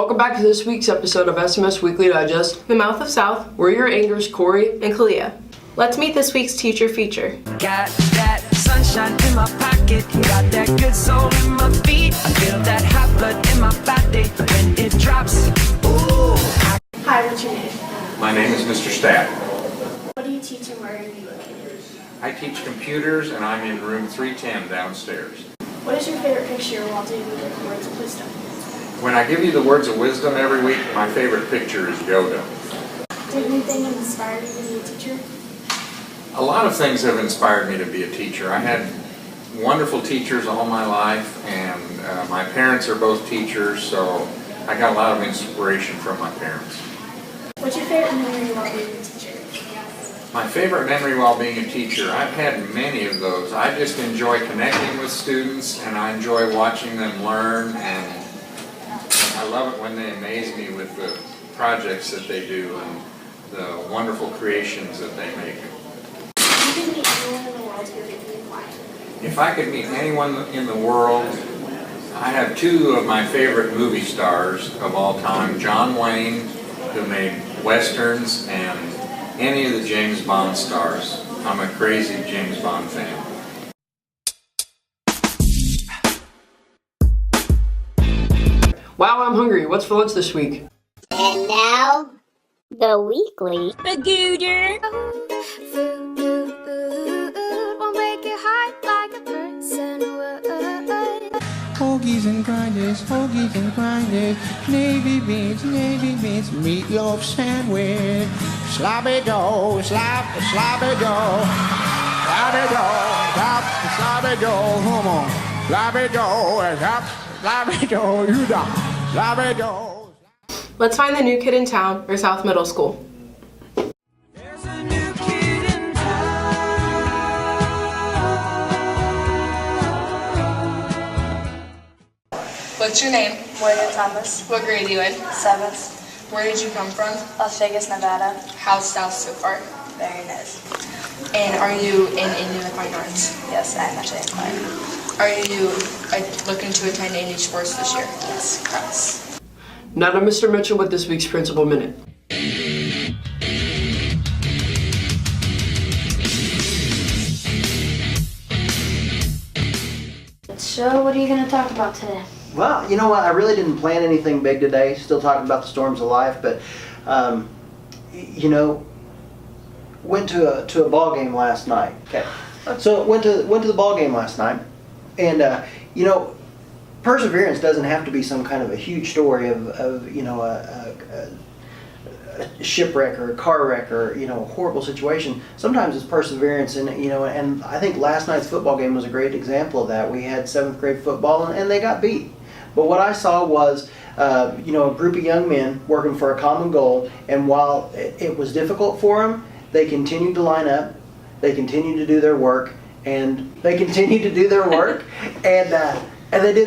Welcome back to this week's episode of SMS Weekly Digest, The Mouth of South. We're your anchors, Corey and Kalia. Let's meet this week's teacher feature. Got that sunshine in my pocket, got that good soul in my feet. I feel that hot blood in my body when it drops. Ooh. Hi, what's your name? My name is Mr. Stack. What do you teach and where are you located? I teach computers and I'm in room 310 downstairs. What is your favorite picture while doing the words of wisdom? When I give you the words of wisdom every week, my favorite picture is Yoda. Did anything inspire you to be a teacher? A lot of things have inspired me to be a teacher. I had wonderful teachers all my life, and my parents are both teachers, so I got a lot of inspiration from my parents. What's your favorite memory while being a teacher? My favorite memory while being a teacher, I've had many of those. I just enjoy connecting with students, and I enjoy watching them learn, and I love it when they amaze me with the projects that they do and the wonderful creations that they make. If you could meet anyone in the world, who would it be and why? If I could meet anyone in the world, I have two of my favorite movie stars of all time, John Wayne, who made westerns, and any of the James Bond stars. I'm a crazy James Bond fan. Wow, I'm hungry. What's for lunch this week? And now, the weekly. Hoagies and grinders, navy beans, meatloaf sandwich, sloppy dough, sloppy dough, sloppy dough, come on, sloppy dough, you done, sloppy dough. Let's find the new kid in town or South Middle School. There's a new kid in town. What's your name? Morgan Thomas, What grade are you in? 7th, Where did you come from? Las Vegas, Nevada. How's South so far? Very nice. And are you in any of the fine arts? Yes, I'm actually in choir. Are you looking to attend any sports this year? Yes, cross. Now to Mr. Mitchell with this week's Principal Minute. So, what are you going to talk about today? Well, you know what? I really didn't plan anything big today. Still talking about the storms of life, but went to a ball game last night. Okay, so went to the ball game last night, and perseverance doesn't have to be some kind of a huge story of a shipwreck or a car wreck or a horrible situation. Sometimes it's perseverance, and I think last night's football game was a great example of that. We had 7th grade football, and they got beat. But what I saw was a group of young men working for a common goal, and while it was difficult for them, they continued to line up, they continued to do their work, and they did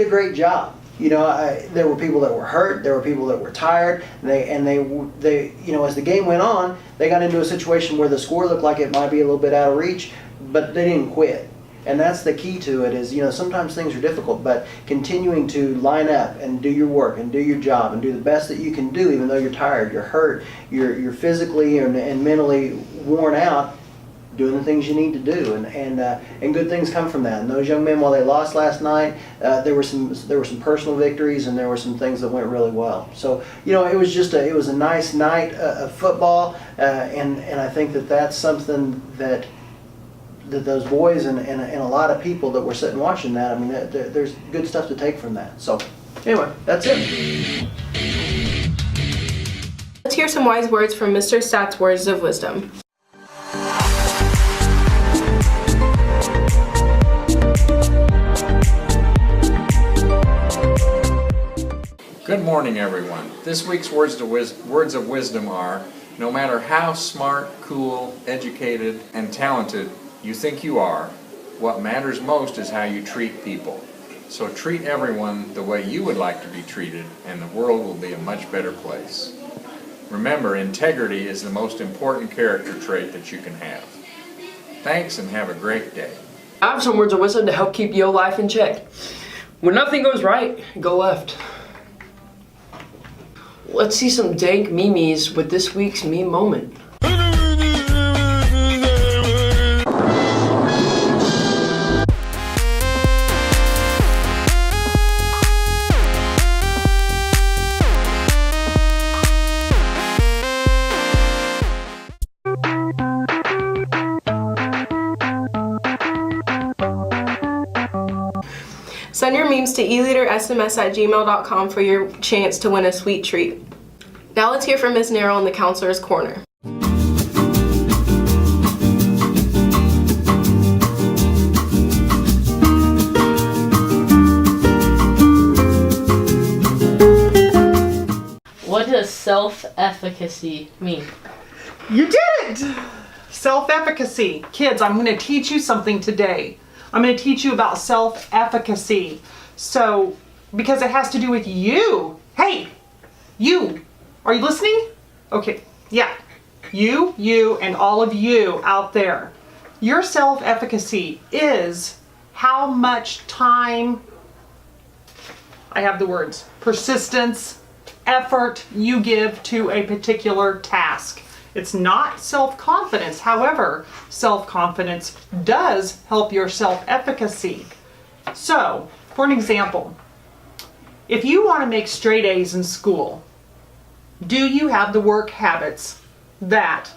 a great job. There were people that were hurt, there were people that were tired, they as the game went on, they got into a situation where the score looked like it might be a little bit out of reach, but they didn't quit. And that's the key to it is, sometimes things are difficult, but continuing to line up and do your work and do your job and do the best that you can do, even though you're tired, you're hurt, you're physically and mentally worn out, doing the things you need to do, and good things come from that. And those young men, while they lost last night, there were some personal victories, and there were some things that went really well. So it was a nice night of football, and I think that's something that those boys and a lot of people that were sitting watching that, there's good stuff to take from that. So anyway, that's it. Let's hear some wise words from Mr. Stat's words of wisdom. Good morning, everyone. This week's words of wisdom are, no matter how smart, cool, educated, and talented you think you are, what matters most is how you treat people. So treat everyone the way you would like to be treated, and the world will be a much better place. Remember, integrity is the most important character trait that you can have. Thanks, and have a great day. I have some words of wisdom to help keep your life in check. When nothing goes right, go left. Let's see some dank memes with this week's meme moment. Send your memes to eleadersms@gmail.com for your chance to win a sweet treat. Now let's hear from Ms. Nero in the Counselor's Corner. What does self-efficacy mean? You did it! Self-efficacy. Kids, I'm going to teach you something today. I'm going to teach you about self-efficacy. So, because it has to do with you. Hey, you. Are you listening? Okay, yeah. You, and all of you out there. Your self-efficacy is how much time, I have the words, persistence, effort you give to a particular task. It's not self-confidence. However, self-confidence does help your self-efficacy. So, for an example, if you want to make straight A's in school, do you have the work habits that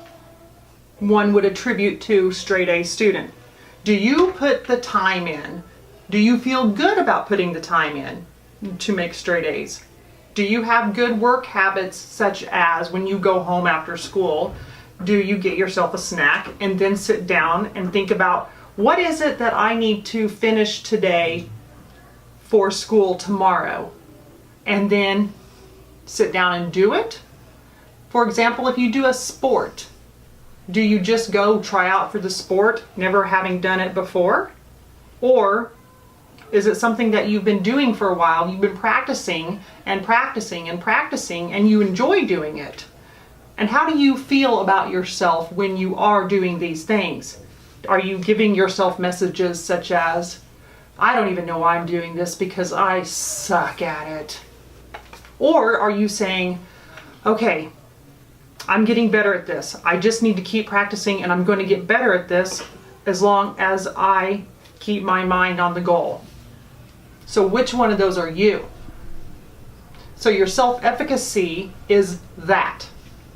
one would attribute to straight A student? Do you put the time in? Do you feel good about putting the time in to make straight A's? Do you have good work habits such as when you go home after school, do you get yourself a snack and then sit down and think about what is it that I need to finish today for school tomorrow? And then sit down and do it? For example, if you do a sport, do you just go try out for the sport, never having done it before? Or is it something that you've been doing for a while, you've been practicing and practicing and practicing, and you enjoy doing it? And how do you feel about yourself when you are doing these things? Are you giving yourself messages such as, I don't even know why I'm doing this because I suck at it? Or are you saying, okay, I'm getting better at this. I just need to keep practicing and I'm going to get better at this as long as I keep my mind on the goal. So which one of those are you? So your self-efficacy is that.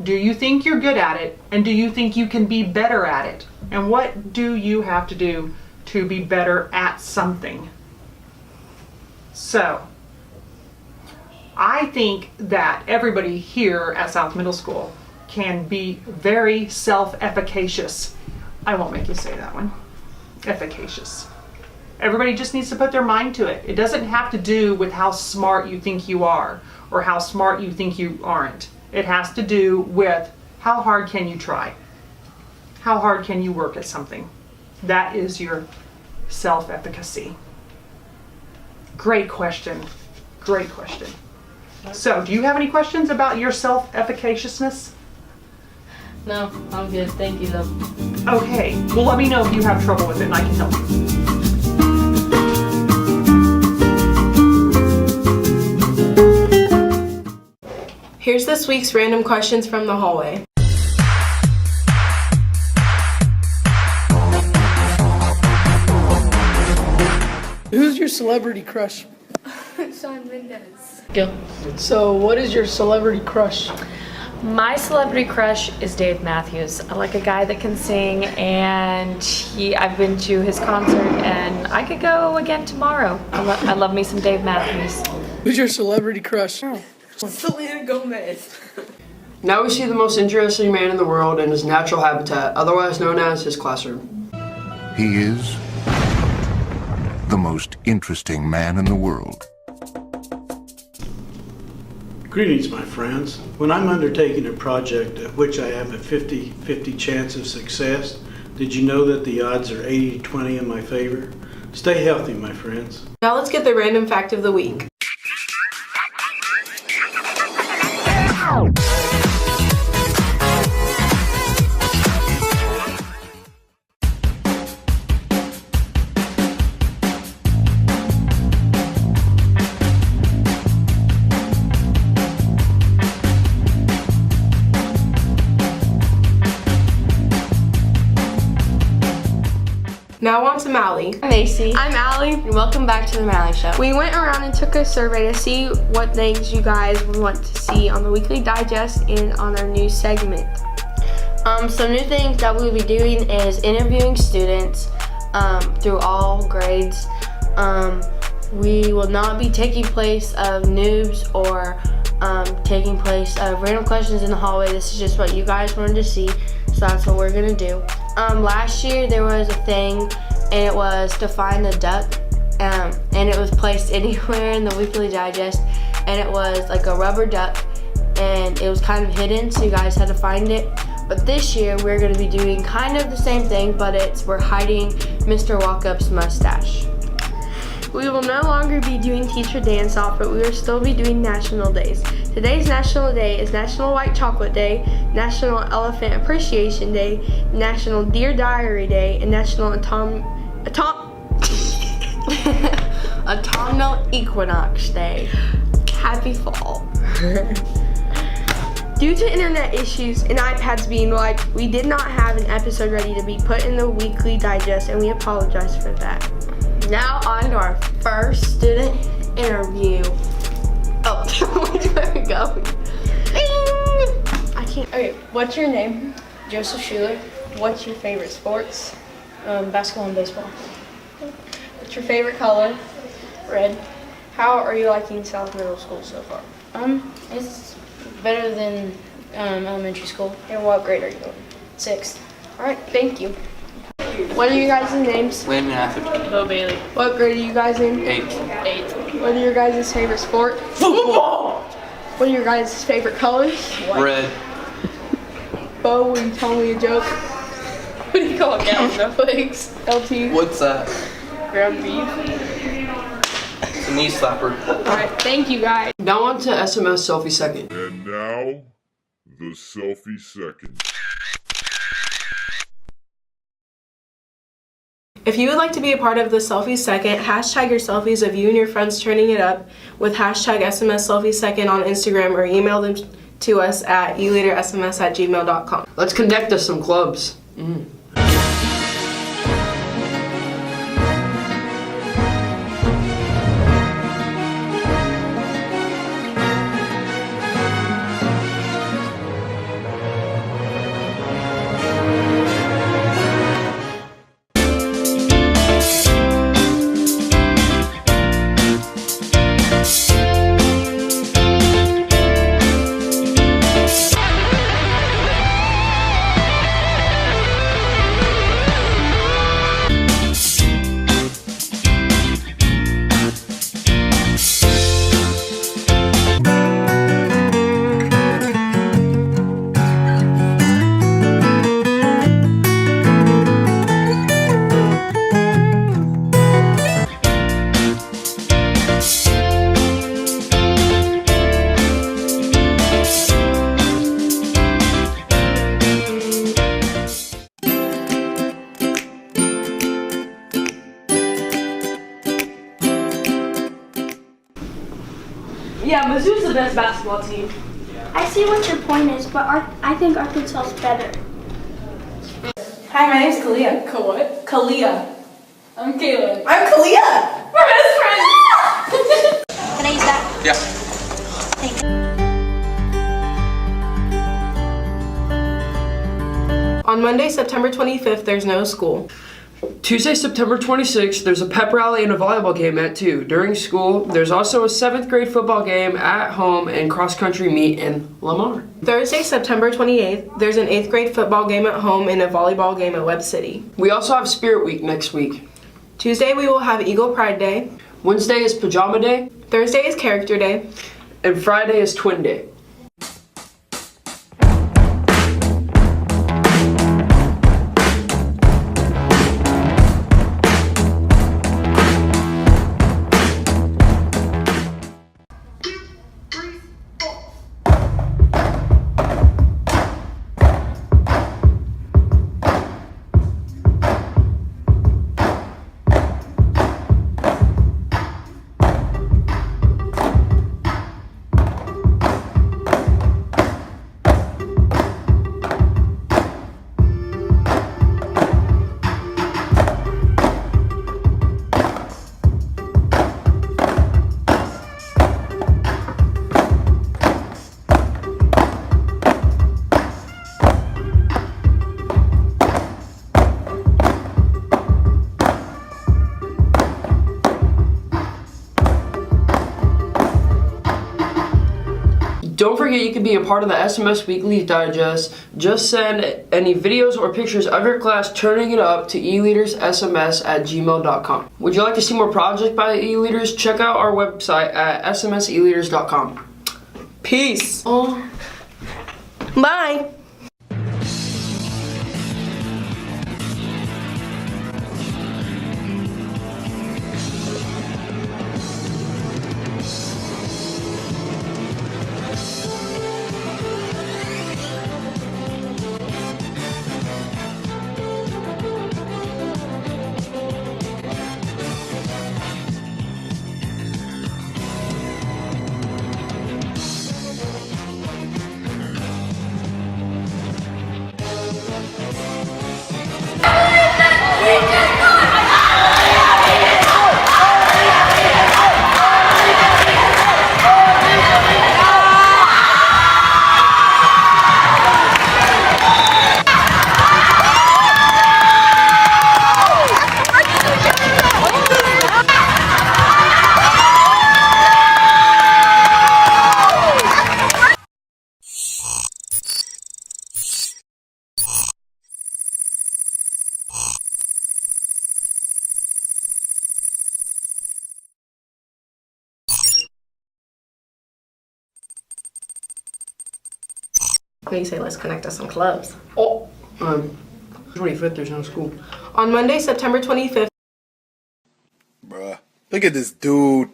Do you think you're good at it? And do you think you can be better at it? And what do you have to do to be better at something? So, I think that everybody here at South Middle School can be very self-efficacious. I won't make you say that one. Efficacious. Everybody just needs to put their mind to it. It doesn't have to do with how smart you think you are or how smart you think you aren't. It has to do with how hard can you try? How hard can you work at something? That is your self-efficacy. Great question. Great question. So, do you have any questions about your self-efficaciousness? No, I'm good. Thank you, though. Okay. Well, let me know if you have trouble with it and I can help you. Here's this week's random questions from the hallway. Who's your celebrity crush? Shawn Mendes. Go. So, what is your celebrity crush? My celebrity crush is Dave Matthews. I like a guy that can sing, and I've been to his concert, and I could go again tomorrow. I love me some Dave Matthews. Who's your celebrity crush? Selena Gomez. Now we see the most interesting man in the world in his natural habitat, otherwise known as his classroom. He is the most interesting man in the world. Greetings, my friends. When I'm undertaking a project of which I have a 50-50 chance of success, did you know that the odds are 80-20 in my favor? Stay healthy, my friends. Now let's get the random fact of the week. to Mally. I'm Macy. I'm Allie. And welcome back to the Mally Show. We went around and took a survey to see what things you guys would want to see on the Weekly Digest and on our new segment. Some new things that we'll be doing is interviewing students through all grades. We will not be taking place of noobs or taking place of random questions in the hallway. This is just what you guys wanted to see, so that's what we're gonna do. Last year there was a thing, and it was to find a duck, and it was placed anywhere in the Weekly Digest, and it was like a rubber duck, and it was kind of hidden, so you guys had to find it. But this year we're gonna be doing kind of the same thing, but we're hiding Mr. Walkup's mustache. We will no longer be doing teacher dance-off, but we will still be doing national days. Today's national day is National White Chocolate Day, National Elephant Appreciation Day, National Deer Diary Day, and National Autumnal Equinox Day. Happy fall. Due to internet issues and iPads being wiped, we did not have an episode ready to be put in the Weekly Digest, and we apologize for that. Now on to our first student interview. Oh, where are we going? I can't. Okay, what's your name? Joseph Schuler. What's your favorite sports? Basketball and baseball. What's your favorite color? Red. How are you liking South Middle School so far? It's better than elementary school. And what grade are you in? 6th. All right, thank you. What are you guys' names? Landon Atherton. Bo Bailey. What grade are you guys in? 8th. 8th. What are your guys' favorite sport? Football! What are your guys' favorite colors? Red. Bo, will you tell me a joke? What do you call gals snowflakes? LT. What's that? Ground beef. It's a knee slapper. Alright, thank you guys. Now on to SMS Selfie Second. And now, the Selfie Second. If you would like to be a part of the Selfie Second, hashtag your selfies of you and your friends turning it up with hashtag SMS Selfie Second on Instagram, or email them to us at eleadersms@gmail.com. Let's connect to some clubs. Yeah, Mizzou's the best basketball team. I see what your point is, but I think Arkansas's better. Hi, my name's Kalia. What? Kalia. I'm Kayla. I'm Kalia! We're best friends! Can I use that? Yeah. Thank you. On Monday, September 25th, there's no school. Tuesday, September 26th, there's a pep rally and a volleyball game at 2. During school, there's also a 7th grade football game at home and cross-country meet in Lamar. Thursday, September 28th, there's an 8th grade football game at home and a volleyball game at Webb City. We also have Spirit Week next week. Tuesday, we will have Eagle Pride Day. Wednesday is Pajama Day. Thursday is Character Day. And Friday is Twin Day. Don't forget you can be a part of the SMS Weekly Digest. Just send any videos or pictures of your class turning it up to eleadersSMS@gmail.com. Would you like to see more projects by eLeaders? Check out our website at smseleaders.com. Peace. Bye. What do you say, let's connect to some clubs? 25th, there's no school. On Monday, September 25th. Bruh, look at this dude.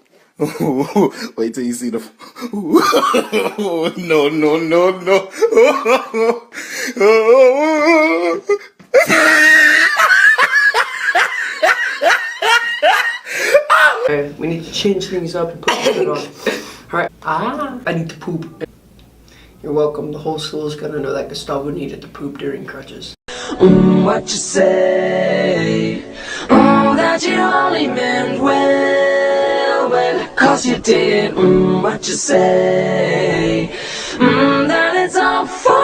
Wait till you see the. No, no, no, no. Okay, we need to change things up and put it on. Alright. I need to poop. You're welcome. The whole school is gonna know that Gustavo needed to poop during crutches. What you say? That you only meant well, 'cause you did. What you say? That it's all for